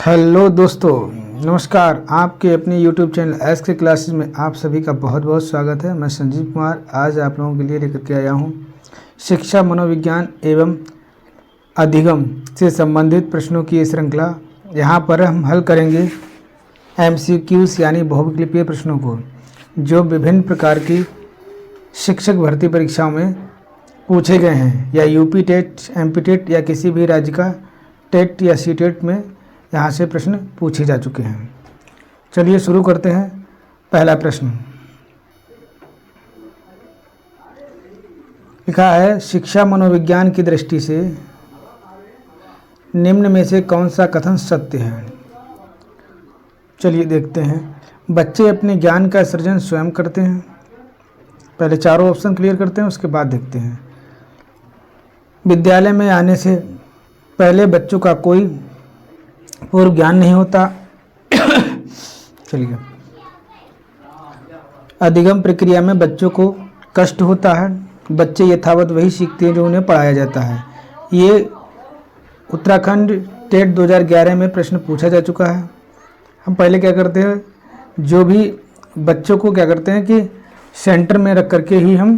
Hello दोस्तों, नमस्कार। आपके अपने YouTube चैनल एस के क्लासेस में आप सभी का बहुत बहुत स्वागत है। मैं संजीव कुमार आज आप लोगों के लिए लेकर के आया हूँ शिक्षा मनोविज्ञान एवं अधिगम से संबंधित प्रश्नों की ये श्रृंखला। यहाँ पर हम हल करेंगे MCQs यानी बहुविकल्पीय प्रश्नों को, जो विभिन्न प्रकार की शिक्षक भर्ती परीक्षाओं में पूछे गए हैं, या यूपी टेट, MP टेट या किसी भी राज्य का टेट या सी टेट में यहाँ से प्रश्न पूछे जा चुके हैं। चलिए शुरू करते हैं। पहला प्रश्न लिखा है, शिक्षा मनोविज्ञान की दृष्टि से निम्न में से कौन सा कथन सत्य है। चलिए देखते हैं। बच्चे अपने ज्ञान का सृजन स्वयं करते हैं। पहले चारों ऑप्शन क्लियर करते हैं, उसके बाद देखते हैं। विद्यालय में आने से पहले बच्चों का कोई पूर्व ज्ञान नहीं होता। चलिए, अधिगम प्रक्रिया में बच्चों को कष्ट होता है। बच्चे यथावत वही सीखते हैं जो उन्हें पढ़ाया जाता है। ये उत्तराखंड टेट 2011 में प्रश्न पूछा जा चुका है। हम पहले क्या करते हैं, जो भी बच्चों को क्या करते हैं कि सेंटर में रख करके ही हम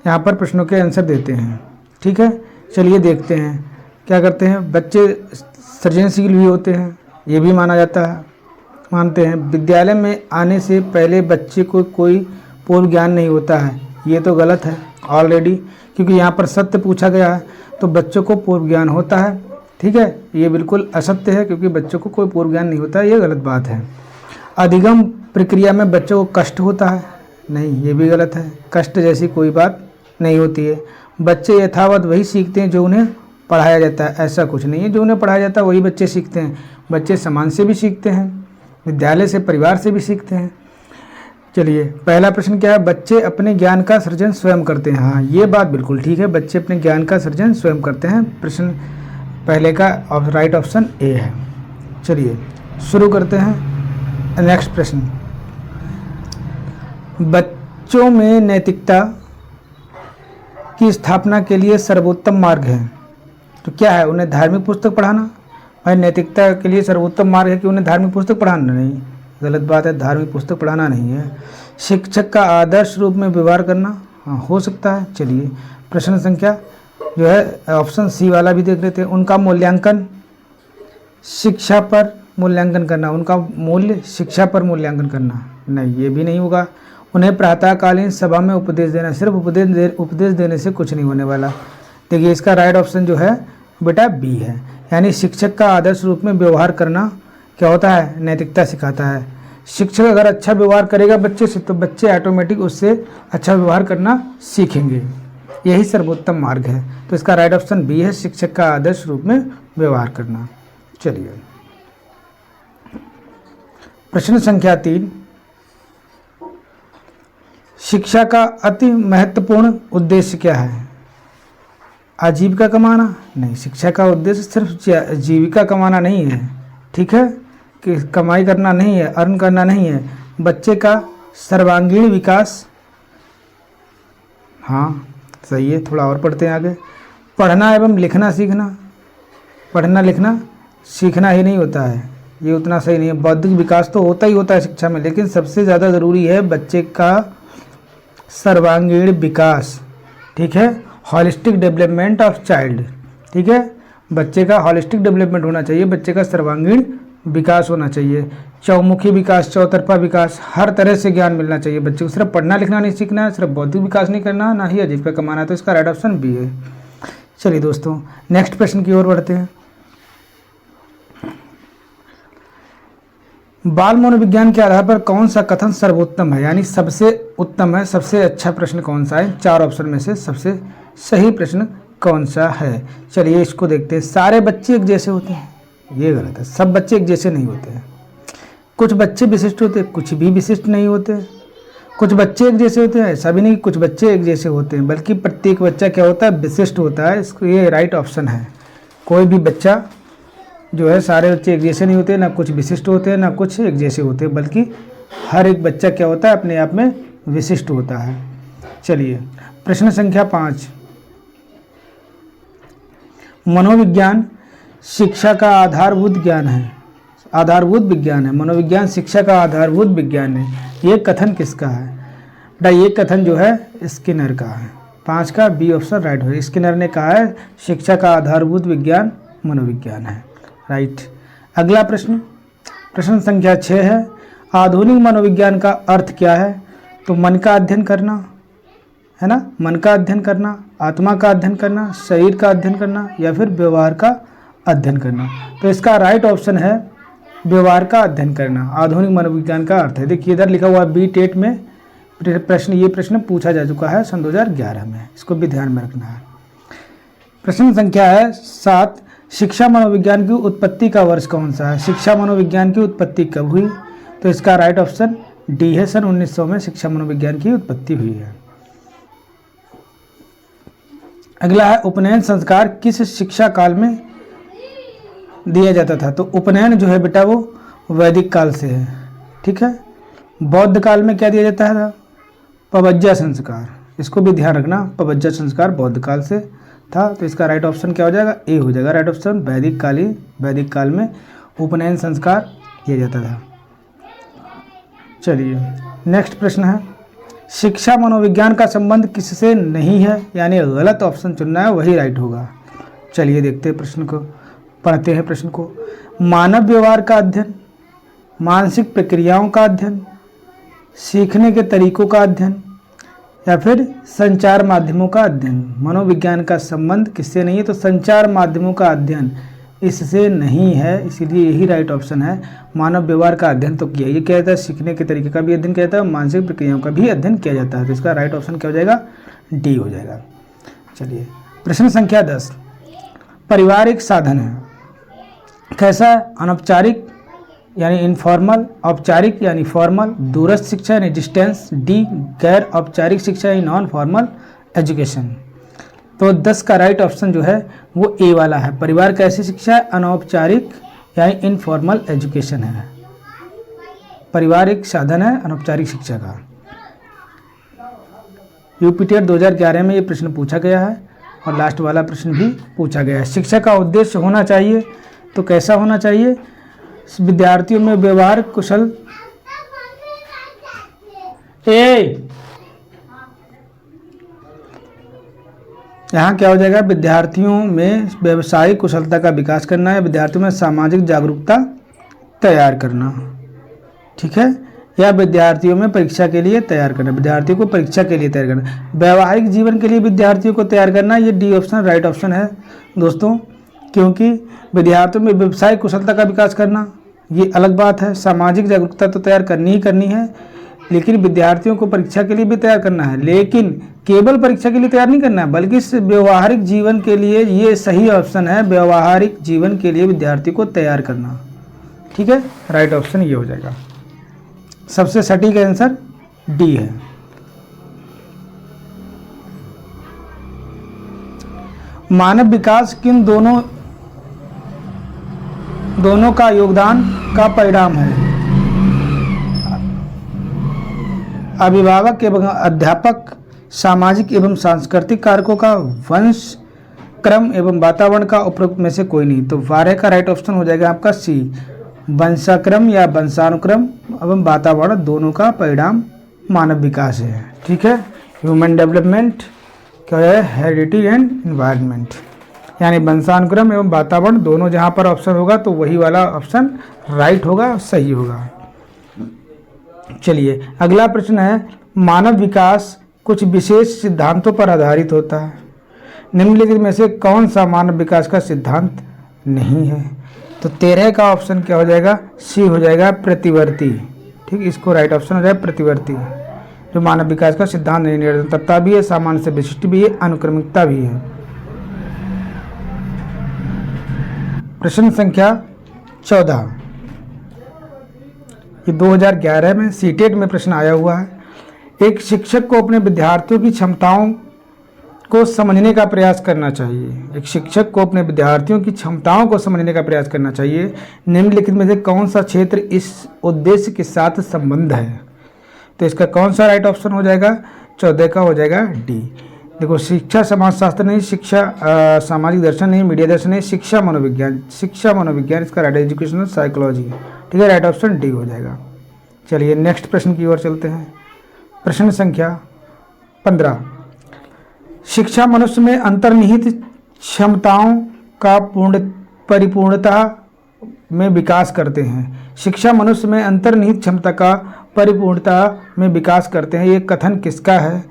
यहाँ पर प्रश्नों के आंसर देते हैं। ठीक है, चलिए देखते हैं क्या करते हैं। बच्चे सृजनशील भी होते हैं, ये भी मानते हैं। विद्यालय में आने से पहले बच्चे को कोई पूर्व ज्ञान नहीं होता है, ये तो गलत है ऑलरेडी, क्योंकि यहाँ पर सत्य पूछा गया है तो बच्चों को पूर्व ज्ञान होता है। ठीक है, ये बिल्कुल असत्य है क्योंकि बच्चों को कोई पूर्व ज्ञान नहीं होता है, ये गलत बात है। अधिगम प्रक्रिया में बच्चों को कष्ट होता है, नहीं, ये भी गलत है। कष्ट जैसी कोई बात नहीं होती है। बच्चे यथावत वही सीखते हैं जो उन्हें पढ़ाया जाता है, ऐसा कुछ नहीं है। जो उन्हें पढ़ाया जाता है वही बच्चे सीखते हैं। बच्चे समाज से भी सीखते हैं, विद्यालय से, परिवार से भी सीखते हैं। चलिए, पहला प्रश्न क्या है, बच्चे अपने ज्ञान का सृजन स्वयं करते हैं। हाँ, ये बात बिल्कुल ठीक है, बच्चे अपने ज्ञान का सृजन स्वयं करते हैं। प्रश्न पहले का राइट ऑप्शन ए है। चलिए शुरू करते हैं नेक्स्ट प्रश्न। बच्चों में नैतिकता की स्थापना के लिए सर्वोत्तम मार्ग है, तो क्या है, उन्हें धार्मिक पुस्तक पढ़ाना। भाई, नैतिकता के लिए सर्वोत्तम मार्ग है कि उन्हें धार्मिक पुस्तक पढ़ाना, नहीं, गलत बात है, धार्मिक पुस्तक पढ़ाना नहीं है। शिक्षक का आदर्श रूप में व्यवहार करना, हाँ हो सकता है। चलिए प्रश्न संख्या जो है ऑप्शन सी वाला भी देख लेते हैं। उनका मूल्यांकन शिक्षा पर मूल्यांकन करना, उनका मूल्य शिक्षा पर मूल्यांकन करना, नहीं, ये भी नहीं होगा। उन्हें प्रातःकालीन सभा में उपदेश देना, सिर्फ उपदेश देने से कुछ नहीं होने वाला। देखिए, इसका राइट ऑप्शन जो है बेटा बी है, यानी शिक्षक का आदर्श रूप में व्यवहार करना क्या होता है, नैतिकता सिखाता है। शिक्षक अगर अच्छा व्यवहार करेगा बच्चे से, तो बच्चे ऑटोमेटिक उससे अच्छा व्यवहार करना सीखेंगे। यही सर्वोत्तम मार्ग है, तो इसका राइट ऑप्शन बी है, शिक्षक का आदर्श रूप में व्यवहार करना। चलिए प्रश्न संख्या 3, शिक्षा का अति महत्वपूर्ण उद्देश्य क्या है। आजीविका कमाना, नहीं, शिक्षा का उद्देश्य सिर्फ जीविका कमाना नहीं है। ठीक है, कि कमाई करना नहीं है, अर्न करना नहीं है। बच्चे का सर्वांगीण विकास, हाँ सही है। थोड़ा और पढ़ते हैं आगे। पढ़ना एवं लिखना सीखना, पढ़ना लिखना सीखना ही नहीं होता है, ये उतना सही नहीं है। बौद्धिक विकास तो होता ही होता है शिक्षा में, लेकिन सबसे ज़्यादा ज़रूरी है बच्चे का सर्वांगीण विकास। ठीक है, हॉलिस्टिक डेवलपमेंट ऑफ चाइल्ड। ठीक है, बच्चे का हॉलिस्टिक डेवलपमेंट होना चाहिए, बच्चे का सर्वांगीण विकास होना चाहिए। चौमुखी विकास, चौतरफा विकास, हर तरह से ज्ञान मिलना चाहिए बच्चे को। सिर्फ पढ़ना लिखना नहीं सीखना है, सिर्फ बौद्धिक विकास नहीं करना, ना ही आजीविका कमाना, तो इसका राइट ऑप्शन बी है। चलिए दोस्तों, नेक्स्ट प्रश्न की ओर बढ़ते हैं। बाल मनोविज्ञान के आधार पर कौन सा कथन सर्वोत्तम है, यानी सबसे उत्तम है, सबसे अच्छा प्रश्न कौन सा है। चार ऑप्शन में से सबसे सही प्रश्न कौन सा है। चलिए इसको देखते हैं। सारे बच्चे एक जैसे होते हैं, ये गलत है। सब बच्चे एक जैसे नहीं होते हैं, कुछ बच्चे विशिष्ट होते हैं, कुछ भी विशिष्ट नहीं होते। कुछ बच्चे एक जैसे होते हैं, ऐसा भी नहीं कुछ बच्चे एक जैसे होते हैं, बल्कि प्रत्येक बच्चा क्या होता है, विशिष्ट होता है। इसको ये राइट ऑप्शन है। कोई भी बच्चा जो है, सारे बच्चे एक जैसे नहीं होते, ना कुछ विशिष्ट होते हैं, ना कुछ एक जैसे होते हैं, बल्कि हर एक बच्चा क्या होता है, अपने आप में विशिष्ट होता है। चलिए प्रश्न संख्या 5, मनोविज्ञान शिक्षा का आधारभूत ज्ञान है। आधारभूत विज्ञान है, मनोविज्ञान शिक्षा का आधारभूत विज्ञान है। ये कथन किसका है बेटा? ये कथन जो है स्किनर का है। 5 का बी ऑप्शन राइट हो। स्किनर ने कहा है शिक्षा का आधारभूत विज्ञान मनोविज्ञान है, राइट। अगला प्रश्न, प्रश्न संख्या 6 है, आधुनिक मनोविज्ञान का अर्थ क्या है? तो मन का अध्ययन करना, है ना, मन का अध्ययन करना, आत्मा का अध्ययन करना, शरीर का अध्ययन करना, या फिर व्यवहार का अध्ययन करना। तो इसका राइट ऑप्शन है व्यवहार का अध्ययन करना। आधुनिक मनोविज्ञान का अर्थ है, देखिए इधर लिखा हुआ बी टेट में प्रश्न, ये प्रश्न पूछा जा चुका है सन 2011 में, इसको भी ध्यान में रखना है। प्रश्न संख्या है 7, शिक्षा मनोविज्ञान की उत्पत्ति का वर्ष कौन सा है? शिक्षा मनोविज्ञान की उत्पत्ति कब हुई? तो इसका राइट ऑप्शन डी है, सन 1900 में शिक्षा मनोविज्ञान की उत्पत्ति हुई है। अगला है, उपनयन संस्कार किस शिक्षा काल में दिया जाता था? तो उपनयन जो है बेटा वो वैदिक काल से है, ठीक है। बौद्ध काल में क्या दिया जाता है? पवज्जा संस्कार, इसको भी ध्यान रखना, पवज्जा संस्कार बौद्ध काल से था। तो इसका राइट ऑप्शन क्या हो जाएगा? ए हो जाएगा राइट ऑप्शन। वैदिक काल में उपनयन संस्कार किया जाता था। चलिए नेक्स्ट प्रश्न है, शिक्षा मनोविज्ञान का संबंध किससे नहीं है? यानी गलत ऑप्शन चुनना है, वही राइट होगा। चलिए देखते हैं प्रश्न को, पढ़ते हैं प्रश्न को। मानव व्यवहार का अध्ययन, मानसिक प्रक्रियाओं का अध्ययन, सीखने के तरीकों का अध्ययन, या फिर संचार माध्यमों का अध्ययन। मनोविज्ञान का संबंध किससे नहीं है? तो संचार माध्यमों का अध्ययन इससे नहीं है, इसीलिए यही राइट ऑप्शन है। मानव व्यवहार का अध्ययन तो किया, ये क्या जाता है? सीखने के तरीके का भी अध्ययन किया जाता है, मानसिक प्रक्रियाओं का भी अध्ययन किया जाता है। तो इसका राइट ऑप्शन क्या हो जाएगा? डी हो जाएगा। चलिए प्रश्न संख्या 10, परिवार एक साधन है, कैसा? अनौपचारिक यानी इनफॉर्मल, औपचारिक यानी फॉर्मल, दूरस्थ शिक्षा यानी डिस्टेंस, डी गैर औपचारिक शिक्षा यानी नॉन फॉर्मल एजुकेशन। तो 10 का राइट ऑप्शन जो है वो ए वाला है। परिवार कैसी शिक्षा है? अनौपचारिक यानी इनफॉर्मल एजुकेशन है। परिवार एक साधन है अनौपचारिक शिक्षा का। यूपीटेट 2011 में ये प्रश्न पूछा गया है और लास्ट वाला प्रश्न भी पूछा गया है। शिक्षा का उद्देश्य होना चाहिए तो कैसा होना चाहिए? विद्यार्थियों में व्यवहार कुशल यहाँ क्या हो जाएगा? विद्यार्थियों में व्यवसायिक कुशलता का विकास करना है, विद्यार्थियों में सामाजिक जागरूकता तैयार करना, ठीक है, या विद्यार्थियों में परीक्षा के लिए तैयार करना, विद्यार्थियों को परीक्षा के लिए तैयार करना, व्यवहारिक जीवन के लिए विद्यार्थियों को तैयार करना। ये डी ऑप्शन राइट ऑप्शन है दोस्तों, क्योंकि विद्यार्थियों में व्यवसायिक कुशलता का विकास करना ये अलग बात है, सामाजिक जागरूकता तो तैयार करनी ही करनी है, लेकिन विद्यार्थियों को परीक्षा के लिए भी तैयार करना है, लेकिन केवल परीक्षा के लिए तैयार नहीं करना है बल्कि व्यवहारिक जीवन के लिए। ये सही ऑप्शन है, व्यवहारिक जीवन के लिए विद्यार्थी को तैयार करना, ठीक है, राइट ऑप्शन ये हो जाएगा। सबसे सटीक आंसर डी है। मानव विकास किन दोनों का योगदान का परिणाम है? अभिभावक एवं अध्यापक, सामाजिक एवं सांस्कृतिक कारकों का, वंश क्रम एवं वातावरण का उपरोक्त में से कोई नहीं। तो 12 का राइट ऑप्शन हो जाएगा आपका सी, वंशाक्रम या वंशानुक्रम एवं वातावरण दोनों का परिणाम मानव विकास है, ठीक है। ह्यूमन डेवलपमेंट क्या है? हेरिडिटी एंड एनवायरनमेंट, यानी वंशानुक्रम एवं वातावरण दोनों जहाँ पर ऑप्शन होगा तो वही वाला ऑप्शन राइट होगा, सही होगा। चलिए अगला प्रश्न है, मानव विकास कुछ विशेष सिद्धांतों पर आधारित होता है, निम्नलिखित में से कौन सा मानव विकास का सिद्धांत नहीं है? तो 13 का ऑप्शन क्या हो जाएगा? सी हो जाएगा, प्रतिवर्ती, ठीक, इसको राइट ऑप्शन हो जाएगा प्रतिवर्ती, जो मानव विकास का सिद्धांत नहीं, निरंतरता भी है, सामान्य से विशिष्ट भी है, अनुक्रमिकता भी है। प्रश्न संख्या 14, ये 2011 में सीटेट में प्रश्न आया हुआ है। एक शिक्षक को अपने विद्यार्थियों की क्षमताओं को समझने का प्रयास करना चाहिए। एक शिक्षक को अपने विद्यार्थियों की क्षमताओं को समझने का प्रयास करना चाहिए। निम्नलिखित में से कौन सा क्षेत्र इस उद्देश्य के साथ संबंध है? तो इसका कौन सा राइट ऑप्शन हो जाएगा? 14 का हो जाएगा डी, देखो, शिक्षा समाजशास्त्र नहीं, शिक्षा सामाजिक दर्शन नहीं, मीडिया दर्शन नहीं, शिक्षा मनोविज्ञान, शिक्षा मनोविज्ञान इसका राइट एजुकेशनल साइकोलॉजी। ठीक है, राइट ऑप्शन डी हो जाएगा। चलिए नेक्स्ट प्रश्न की ओर चलते हैं। प्रश्न संख्या 15। शिक्षा मनुष्य में अंतर्निहित क्षमताओं का परिपूर्णता में विकास करते हैं। शिक्षा मनुष्य में अंतर्निहित क्षमता का परिपूर्णता में विकास करते हैं, ये कथन किसका है?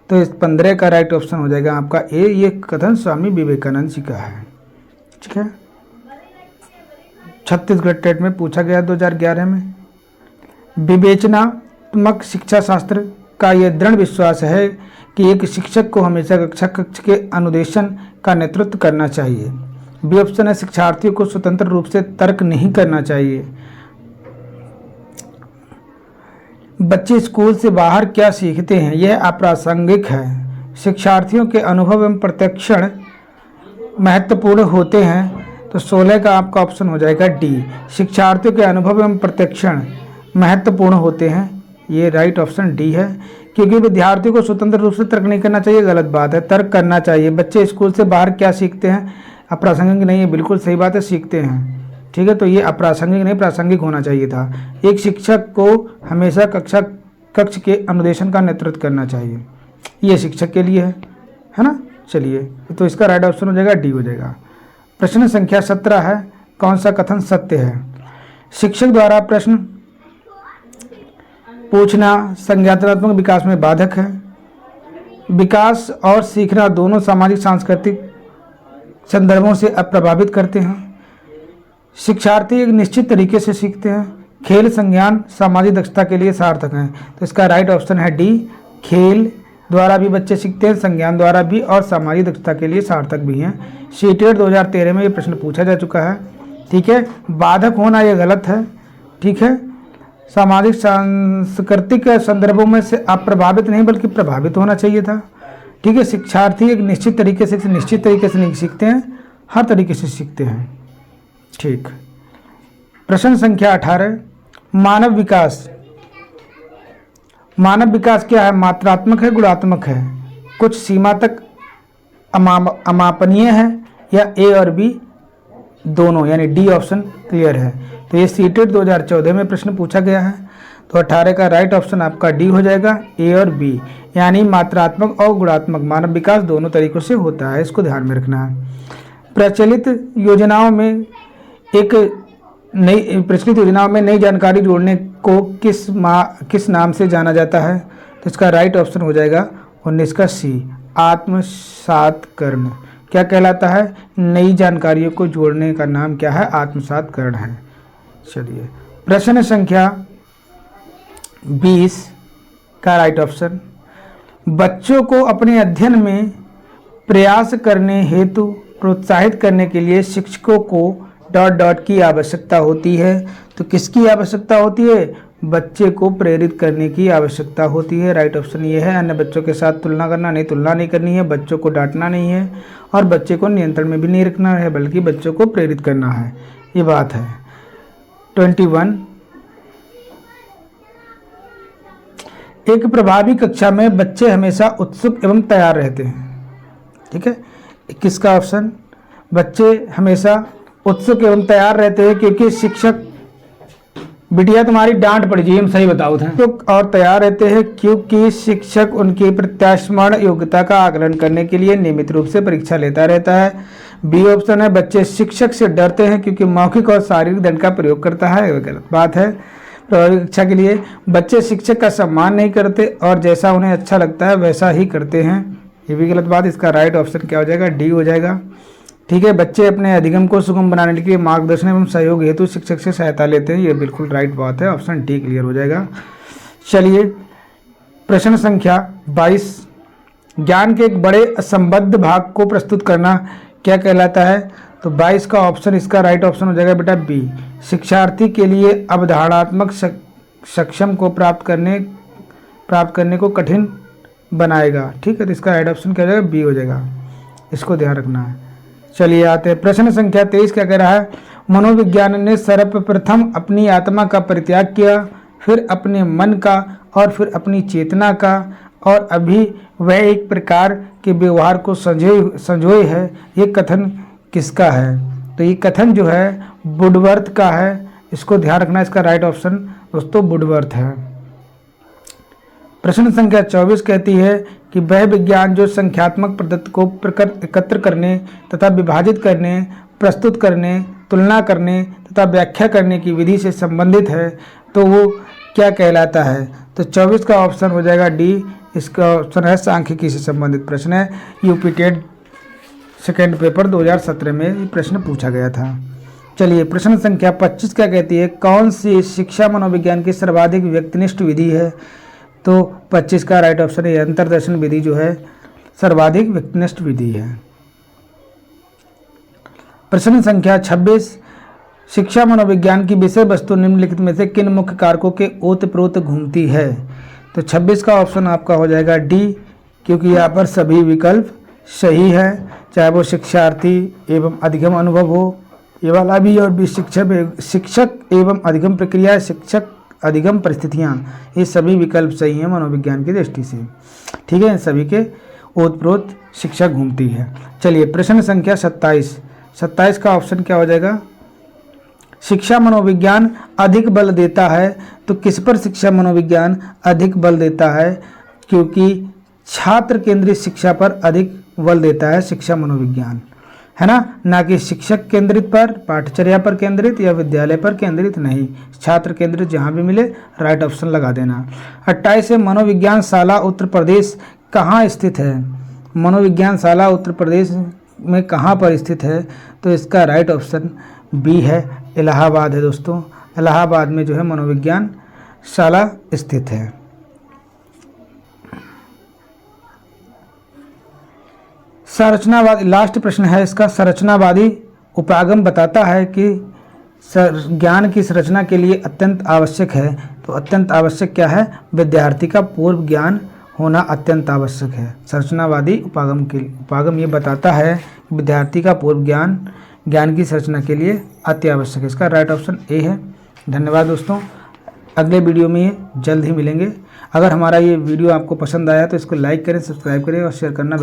तो इस 15 का राइट ऑप्शन हो जाएगा आपका ए। ये कथन स्वामी विवेकानंद जी का है। ठीक है, छत्तीसगढ़ टेट में पूछा गया 2011 में। विवेचनात्मक शिक्षा शास्त्र का यह दृढ़ विश्वास है कि एक शिक्षक को हमेशा कक्ष के अनुदेशन का नेतृत्व करना चाहिए। बी ऑप्शन है, शिक्षार्थियों को स्वतंत्र रूप से तर्क नहीं करना चाहिए। बच्चे स्कूल से बाहर क्या सीखते हैं, यह अप्रासंगिक है। शिक्षार्थियों के अनुभव एवं प्रत्यक्षण महत्वपूर्ण होते हैं, तो 16 का आपका ऑप्शन हो जाएगा डी। शिक्षार्थियों के अनुभव एवं प्रत्यक्षण महत्वपूर्ण होते हैं, ये राइट ऑप्शन डी है। क्योंकि विद्यार्थियों को स्वतंत्र रूप से तर्क नहीं करना चाहिए, गलत बात है, तर्क करना चाहिए। बच्चे स्कूल से बाहर क्या सीखते हैं, अप्रासंगिक नहीं है, बिल्कुल सही बात है, सीखते हैं। ठीक है, तो ये अप्रासंगिक नहीं, प्रासंगिक होना चाहिए था। एक शिक्षक को हमेशा कक्ष के अनुदेशन का नेतृत्व करना चाहिए, ये शिक्षक के लिए है ना। चलिए, तो इसका राइट ऑप्शन हो जाएगा डी हो जाएगा। प्रश्न संख्या 17 है, कौन सा कथन सत्य है? शिक्षक द्वारा प्रश्न पूछना संज्ञानात्मक विकास में बाधक है। विकास और सीखना दोनों सामाजिक सांस्कृतिक संदर्भों से अप्रभावित करते हैं। शिक्षार्थी एक निश्चित तरीके से सीखते हैं। खेल संज्ञान सामाजिक दक्षता के लिए सार्थक हैं, तो इसका राइट ऑप्शन है डी। खेल द्वारा भी बच्चे सीखते हैं, संज्ञान द्वारा भी, और सामाजिक दक्षता के लिए सार्थक भी हैं। सीटेट 2013 में ये प्रश्न पूछा जा चुका है। ठीक है, बाधक होना ये गलत है। ठीक है, सामाजिक सांस्कृतिक संदर्भों में से अप्रभावित नहीं बल्कि प्रभावित होना चाहिए था। ठीक है, शिक्षार्थी एक निश्चित तरीके से नहीं सीखते हैं, हर तरीके से सीखते हैं। ठीक, प्रश्न संख्या 18, मानव विकास। मानव विकास क्या है, मात्रात्मक है, गुणात्मक है, कुछ सीमा तक अमापनीय है, या ए और बी दोनों, यानी डी ऑप्शन क्लियर है। तो ये सीटेट 2014 में प्रश्न पूछा गया है, तो 18 का राइट ऑप्शन आपका डी हो जाएगा, ए और बी, यानी मात्रात्मक और गुणात्मक मानव विकास दोनों तरीकों से होता है, इसको ध्यान में रखना है। प्रचलित योजनाओं में नई जानकारी जोड़ने को किस नाम से जाना जाता है? तो इसका राइट ऑप्शन हो जाएगा 19 का सी, आत्मसातकरण। क्या कहलाता है? नई जानकारियों को जोड़ने का नाम क्या है? आत्मसातकरण है। चलिए, प्रश्न संख्या 20 का राइट ऑप्शन, बच्चों को अपने अध्ययन में प्रयास करने हेतु प्रोत्साहित करने के लिए शिक्षकों को ... की आवश्यकता होती है। तो किसकी आवश्यकता होती है? बच्चे को प्रेरित करने की आवश्यकता होती है। राइट ऑप्शन ये है। अन्य बच्चों के साथ तुलना नहीं करनी है, बच्चों को डांटना नहीं है, और बच्चे को नियंत्रण में भी नहीं रखना है, बल्कि बच्चों को प्रेरित करना है, ये बात है। 21, एक प्रभावी कक्षा में बच्चे हमेशा उत्सुक एवं तैयार रहते हैं। ठीक है, 21 का ऑप्शन, बच्चे हमेशा उत्सुक एवं तैयार रहते हैं क्योंकि शिक्षक, बिटिया तुम्हारी डांट पड़ जाए, हम सही बताओ थे, तो और तैयार रहते हैं क्योंकि शिक्षक उनकी प्रत्यास्मरण योग्यता का आकलन करने के लिए नियमित रूप से परीक्षा लेता रहता है। बी ऑप्शन है, बच्चे शिक्षक से डरते हैं क्योंकि मौखिक और शारीरिक दंड का प्रयोग करता है, वह गलत बात है। प्रभावी कक्षा के लिए बच्चे शिक्षक का सम्मान नहीं करते और जैसा उन्हें अच्छा लगता है वैसा ही करते हैं, ये भी गलत बात। इसका राइट ऑप्शन क्या हो जाएगा? डी हो जाएगा। ठीक है, बच्चे अपने अधिगम को सुगम बनाने के लिए मार्गदर्शन एवं सहयोग हेतु शिक्षक से सहायता लेते हैं, ये बिल्कुल राइट बात है, ऑप्शन डी क्लियर हो जाएगा। चलिए, प्रश्न संख्या 22, ज्ञान के एक बड़े असंबद्ध भाग को प्रस्तुत करना क्या कहलाता है? तो 22 का ऑप्शन, इसका राइट ऑप्शन हो जाएगा बेटा बी, शिक्षार्थी के लिए अवधारणात्मक सक्षम को प्राप्त करने को कठिन बनाएगा। ठीक है, तो इसका राइट ऑप्शन क्या हो जाएगा? बी हो जाएगा, इसको ध्यान रखना है। चलिए आते हैं प्रश्न संख्या 23, क्या कह रहा है? मनोविज्ञान ने सर्वप्रथम अपनी आत्मा का परित्याग किया, फिर अपने मन का और फिर अपनी चेतना का और अभी वह एक प्रकार के व्यवहार को संजोए है, ये कथन किसका है? तो ये कथन जो है वुडवर्थ का है। इसको ध्यान रखना, इसका राइट ऑप्शन दोस्तों वुडवर्थ है। प्रश्न संख्या 24 कहती है कि वह विज्ञान जो संख्यात्मक पद्धति को एकत्र करने तथा विभाजित करने, प्रस्तुत करने, तुलना करने तथा व्याख्या करने की विधि से संबंधित है, तो वो क्या कहलाता है? तो 24 का ऑप्शन हो जाएगा डी। इसका ऑप्शन है सांख्यिकी से संबंधित प्रश्न है। यूपी टेट सेकेंड पेपर 2017 में ये प्रश्न पूछा गया था। चलिए प्रश्न संख्या 25 क्या कहती है? कौन सी शिक्षा मनोविज्ञान की सर्वाधिक व्यक्तिनिष्ठ विधि है? तो 25 का राइट ऑप्शन है अंतर्दर्शन विधि जो है सर्वाधिक व्यक्तिनिष्ठ विधि है। प्रश्न संख्या 26, शिक्षा मनोविज्ञान की विषय वस्तु निम्नलिखित में से किन मुख्य कारकों के ओतप्रोत घूमती है? तो 26 का ऑप्शन आपका हो जाएगा डी, क्योंकि यहाँ पर सभी विकल्प सही है, चाहे वो शिक्षार्थी एवं अधिगम अनुभव हो, ये वाला भी, और भी शिक्षक एवं अधिगम प्रक्रिया, शिक्षक अधिगम परिस्थितियाँ, ये सभी विकल्प सही हैं मनोविज्ञान की दृष्टि से। ठीक है, सभी के ओतप्रोत शिक्षा घूमती है। चलिए प्रश्न संख्या 27 का ऑप्शन क्या हो जाएगा? शिक्षा मनोविज्ञान अधिक बल देता है, तो किस पर शिक्षा मनोविज्ञान अधिक बल देता है? क्योंकि छात्र केंद्रित शिक्षा पर अधिक बल देता है शिक्षा मनोविज्ञान, है ना कि शिक्षक केंद्रित पर, पाठचर्या पर केंद्रित या विद्यालय पर केंद्रित नहीं, छात्र केंद्रित जहाँ भी मिले राइट ऑप्शन लगा देना। 28 है, मनोविज्ञान शाला उत्तर प्रदेश कहाँ स्थित है? मनोविज्ञान शाला उत्तर प्रदेश में कहाँ पर स्थित है? तो इसका राइट ऑप्शन बी है, इलाहाबाद है दोस्तों। इलाहाबाद में जो है मनोविज्ञान शाला स्थित है। संरचनावादी, लास्ट प्रश्न है इसका, संरचनावादी उपागम बताता है कि ज्ञान की संरचना के लिए अत्यंत आवश्यक है। तो अत्यंत आवश्यक क्या है? विद्यार्थी का पूर्व ज्ञान होना अत्यंत आवश्यक है। संरचनावादी उपागम ये बताता है कि विद्यार्थी का पूर्व ज्ञान की संरचना के लिए अति आवश्यक है। इसका राइट ऑप्शन ए है। धन्यवाद दोस्तों, अगले वीडियो में जल्द ही मिलेंगे। अगर हमारा ये वीडियो आपको पसंद आया तो इसको लाइक करें, सब्सक्राइब करें और शेयर करना